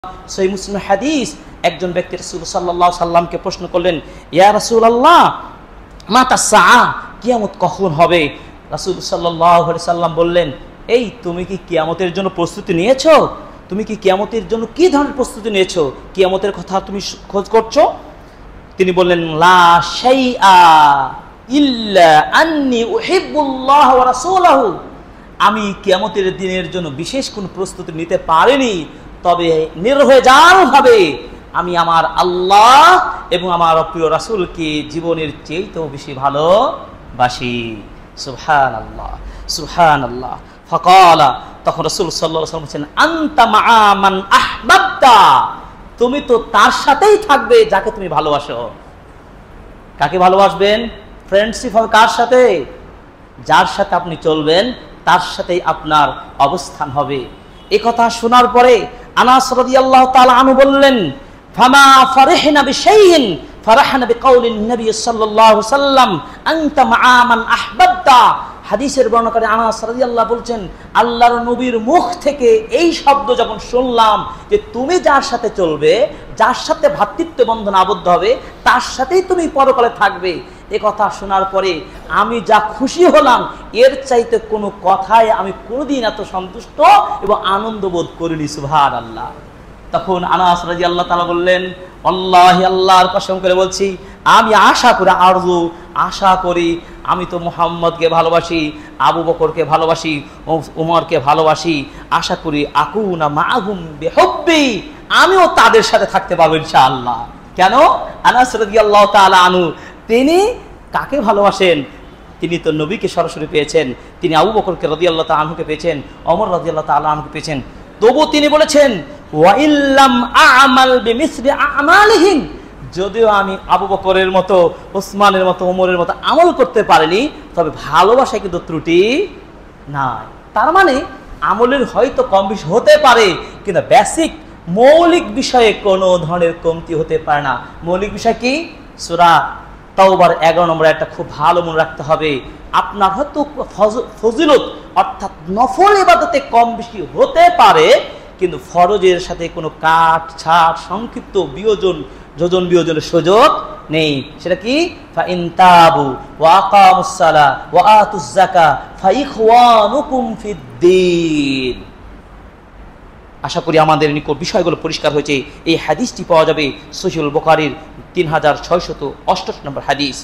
সহিহ মুসলিম হাদিস, একজন ব্যক্তি রাসূল সাল্লাল্লাহু আলাইহি সাল্লামকে প্রশ্ন করলেন, ইয়া রাসূলুল্লাহ মাতা সাআ, কিয়ামত কখন হবে? রাসূল সাল্লাল্লাহু আলাইহি সাল্লাম বললেন, এই তুমি কি কিয়ামতের জন্য প্রস্তুতি নিয়েছো? তুমি কি কিয়ামতের জন্য কি ধরনের প্রস্তুতি নিয়েছো? কিয়ামতের কথা তুমি খোঁজ করছো? তিনি বললেন, লা শাইআ ইল্লা আন্নী উহিব্বুল্লাহ ওয়া রাসূলাহু, আমি কিয়ামতের দিনের জন্য বিশেষ কোনো প্রস্তুতি নিতে পারিনি, তবে নির্ভেজালভাবে আমি আমার আল্লাহ এবং আমার প্রিয় রাসূলকে জীবনের চেয়েও বেশি ভালোবাসি। সুবহানাল্লাহ সুবহানাল্লাহ। ফাকালা, তখন রাসূল সাল্লাল্লাহু আলাইহি ওয়াসাল্লাম বলেন, আনতা মাআ মান আহবাবতা, তুমি তো তার সাথেই থাকবে যাকে তুমি ভালোবাসো। কাকে ভালোবাসবেন? ফ্রেন্ডশিপ হবে কার সাথে? যার সাথে আপনি চলবেন তার সাথেই আপনার অবস্থান হবে। এই কথা শোনার পরে আনাস রাদিয়াল্লাহু তাআলা আনহু বললেন, ফামা ফারিহনা বিশাইইন ফারাহনা বিকাউলিন নবী সাল্লাল্লাহু আলাইহি ওয়াসাল্লাম আনতা মাআ মান আহবাবতা। হাদিসের বর্ণনাকারী আনাস রাদিয়াল্লাহু বলছেন, আল্লাহর নবীর মুখ থেকে এই শব্দ যখন শুনলাম যে তুমি যার সাথে চলবে, যার সাথে ভ্রাতৃত্ব বন্ধন আবদ্ধ হবে, তার সাথেই তুমি পরকালে থাকবে, এ কথা শোনার পরে আমি যা খুশি হলাম, এর চাইতে কোনো কথায় আমি কোনোদিন এত সন্তুষ্ট এবং আনন্দ বোধ করিনি। সুবহানাল্লাহ। তখন আনাস রাদিয়াল্লাহু তাআলা বললেন, আল্লাহি, আল্লাহর কসম করে বলছি, আমি আশা করি আমি তো মুহাম্মদকে ভালোবাসি, আবু বকরকে ভালোবাসি, উমরকে ভালোবাসি, আশা করি আকুনা মাআহুম বিহুব্বি, আমিও তাদের সাথে থাকতে পারবো ইনশাআল্লাহ। কেন? আনাস রাদিয়াল্লাহু তাআলা আনহু তিনি কাকে ভালোবাসেন? তিনি তো নবীকে সরাসরি পেয়েছেন, তিনি আবু বকরকে রাদিয়াল্লাহু তাআলা আনহুকে পেয়েছেন, ওমর রাদিয়াল্লাহু তাআলা আনহুকে পেয়েছেন। তবু তিনি বলেছেন, ওয়া ইল্লাম আ'মাল বিমিসলি আ'মালিহিম, যদিও আমি আবু বকরের মতো, ওসমানের মতো, ওমরের মতো আমল করতে পারিনি, তবে ভালোবাসায় কিন্তু ত্রুটি নাই। তার মানে আমলের হয়তো কম বেশি হতে পারে, কিন্তু বেসিক মৌলিক বিষয়ে কোনো ধরনের কমতি হতে পারে না। মৌলিক বিষয় কি? সূরা তাওবার 11 নম্বর একটা খুব ভালো মনে রাখতে হবে, আপনার হয়তো ফজিলত অর্থাৎ নফল ইবাদতে কম বেশি হতে পারে, কিন্তু ফরজের সাথে কোনো কাট ছাট সংক্ষিপ্ত যোজন বিয়োজনের সুযোগ নেই। সেটা কি? ফা ইন তাবু ওয়া আকামুস সালাহ ওয়া আতুজ যাকাহ ফা ইখওয়ানুকুম ফিদ্দীন। আশা করি আমাদের নিকট বিষয়গুলো পরিষ্কার হয়েছে। এই হাদিসটি পাওয়া যাবে সহিহুল বুখারীর 3668 নম্বর হাদিস।